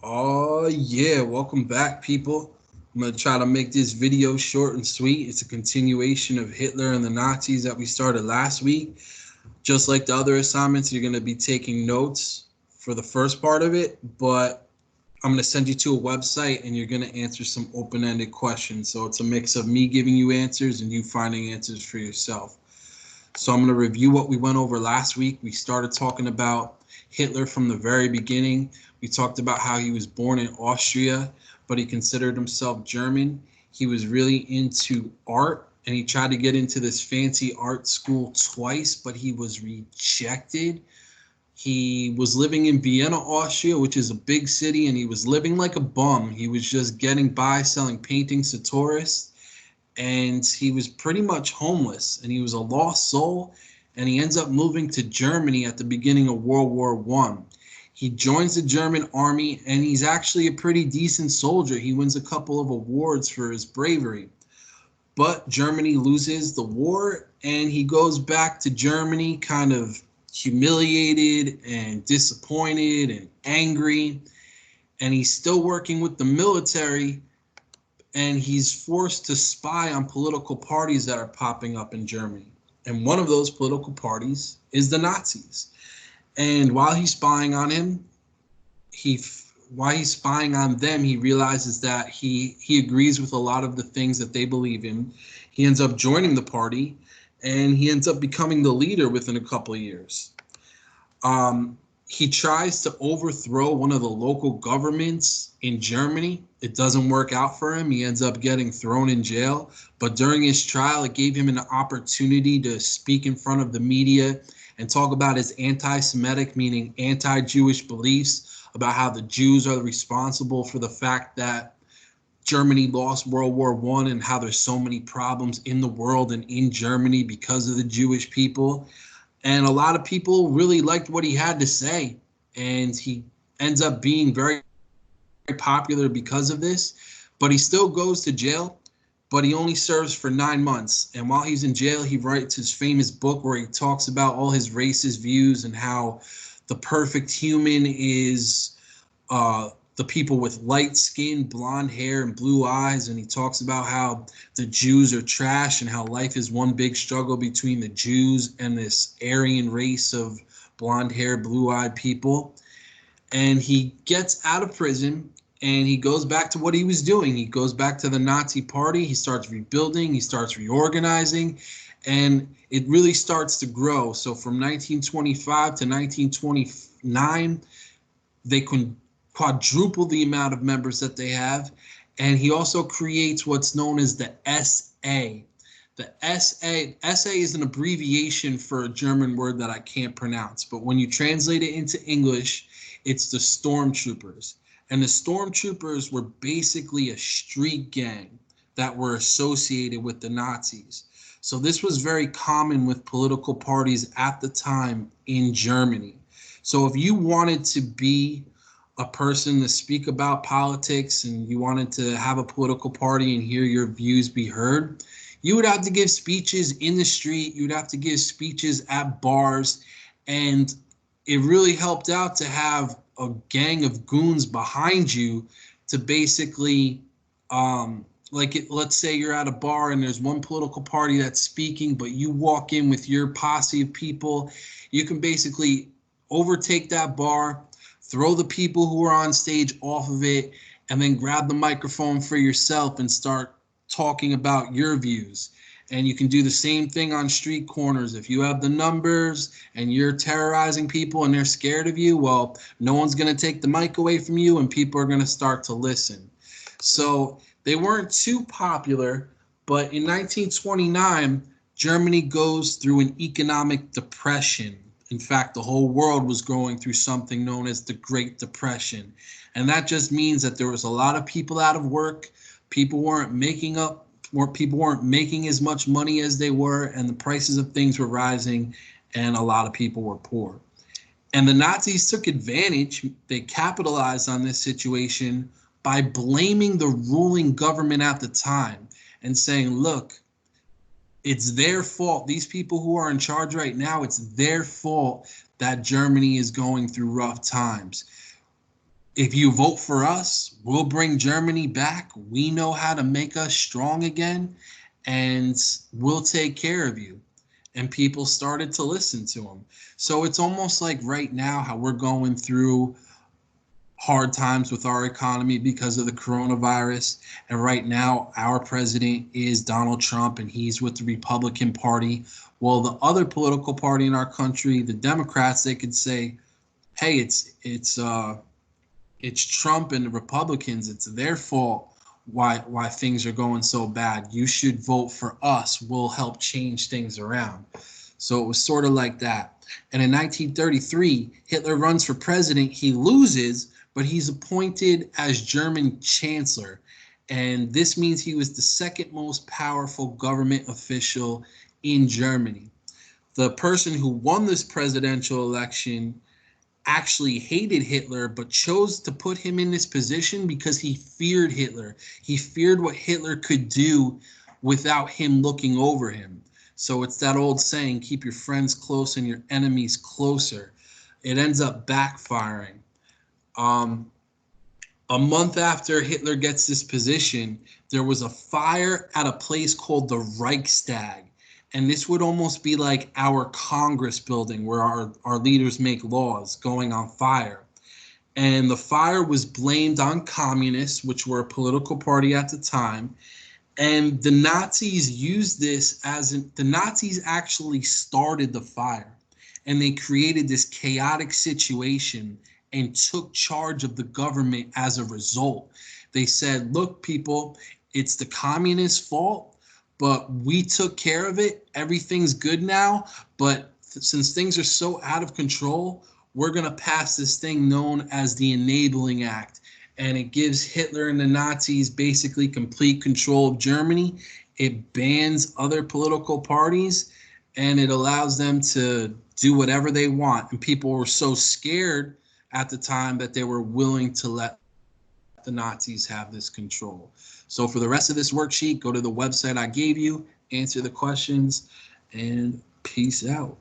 Oh yeah, welcome back, people. I'm gonna try to make this video short and sweet. It's a continuation of Hitler and the Nazis that we started last week. Just like the other assignments, you're gonna be taking notes for the first part of it, but I'm gonna send you to a website and you're gonna answer some open-ended questions. So it's a mix of me giving you answers and you finding answers for yourself. So I'm going to review what we went over last week. We started talking about Hitler from the very beginning. We talked about how he was born in Austria, but he considered himself German. He was really into art and he tried to get into this fancy art school twice, but he was rejected. He was living in Vienna, Austria, which is a big city, and he was living like a bum. He was just getting by selling paintings to tourists, and he was pretty much homeless, and he was a lost soul, and he ends up moving to Germany at the beginning of World War One. He joins the German army, and he's actually a pretty decent soldier. He wins a couple of awards for his bravery. But Germany loses the war, and he goes back to Germany kind of humiliated and disappointed and angry. And he's still working with the military, and he's forced to spy on political parties that are popping up in Germany. And one of those political parties is the Nazis. And while he's spying on him, he while he's spying on them, he realizes that he agrees with a lot of the things that they believe in. He ends up joining the party, and he ends up becoming the leader within a couple of years. He tries to overthrow one of the local governments in Germany. It doesn't work out for him. He ends up getting thrown in jail. But during his trial, it gave him an opportunity to speak in front of the media and talk about his anti-Semitic, meaning anti-Jewish beliefs, about how the Jews are responsible for the fact that Germany lost World War One and how there's so many problems in the world and in Germany because of the Jewish people. And a lot of people really liked what he had to say, and he ends up being very popular because of this. But he still goes to jail, but he only serves for 9 months. And while he's in jail, he writes his famous book where he talks about all his racist views and how the perfect human is the people with light skin, blonde hair, and blue eyes. And he talks about how the Jews are trash and how life is one big struggle between the Jews and this Aryan race of blonde hair, blue eyed people. And he gets out of prison and he goes back to what he was doing. He goes back to the Nazi party. He starts rebuilding, he starts reorganizing, and it really starts to grow. So from 1925 to 1929, they can quadruple the amount of members that they have. And he also creates what's known as the SA. The SA is an abbreviation for a German word that I can't pronounce, but when you translate it into English, it's the stormtroopers. And the stormtroopers were basically a street gang that were associated with the Nazis. So this was very common with political parties at the time in Germany. So if you wanted to be a person to speak about politics and you wanted to have a political party and hear your views be heard, you would have to give speeches in the street. You would have to give speeches at bars. And it really helped out to have a gang of goons behind you to basically, let's say you're at a bar and there's one political party that's speaking, but you walk in with your posse of people. You can basically overtake that bar, throw the people who are on stage off of it, and then grab the microphone for yourself and start talking about your views. And you can do the same thing on street corners. If you have the numbers and you're terrorizing people and they're scared of you, well, no one's going to take the mic away from you and people are going to start to listen. So they weren't too popular, but in 1929, Germany goes through an economic depression. In fact, the whole world was going through something known as the Great Depression. And that just means that there was a lot of people out of work. People weren't making as much money as they were, and the prices of things were rising, and a lot of people were poor. And the Nazis took advantage. They capitalized on this situation by blaming the ruling government at the time and saying, look, it's their fault. These people who are in charge right now, it's their fault that Germany is going through rough times. If you vote for us, we'll bring Germany back. We know how to make us strong again, and we'll take care of you. And people started to listen to him. So it's almost like right now how we're going through hard times with our economy because of the coronavirus. And right now, our president is Donald Trump, and he's with the Republican Party. Well, the other political party in our country, the Democrats, they could say, "Hey, it's Trump and the Republicans. It's their fault why things are going so bad. You should vote for us. We'll help change things around." So it was sort of like that. And in 1933, Hitler runs for president. He loses, but he's appointed as German chancellor. And this means he was the second most powerful government official in Germany. The person who won this presidential election actually hated Hitler, but chose to put him in this position because he feared Hitler. He feared what Hitler could do without him looking over him. So it's that old saying, keep your friends close and your enemies closer. It ends up backfiring. Um, a month after Hitler gets this position, there was a fire at a place called the Reichstag. And this would almost be like our Congress building where our leaders make laws going on fire. And the fire was blamed on communists, which were a political party at the time. And the Nazis used this the Nazis actually started the fire, and they created this chaotic situation and took charge of the government as a result. They said, look, people, it's the communists' fault, but we took care of it. Everything's good now. But since things are so out of control, we're going to pass this thing known as the Enabling Act. And it gives Hitler and the Nazis basically complete control of Germany. It bans other political parties, and it allows them to do whatever they want. And people were so scared at the time that they were willing to let the Nazis have this control. So for the rest of this worksheet, go to the website I gave you, answer the questions, and peace out.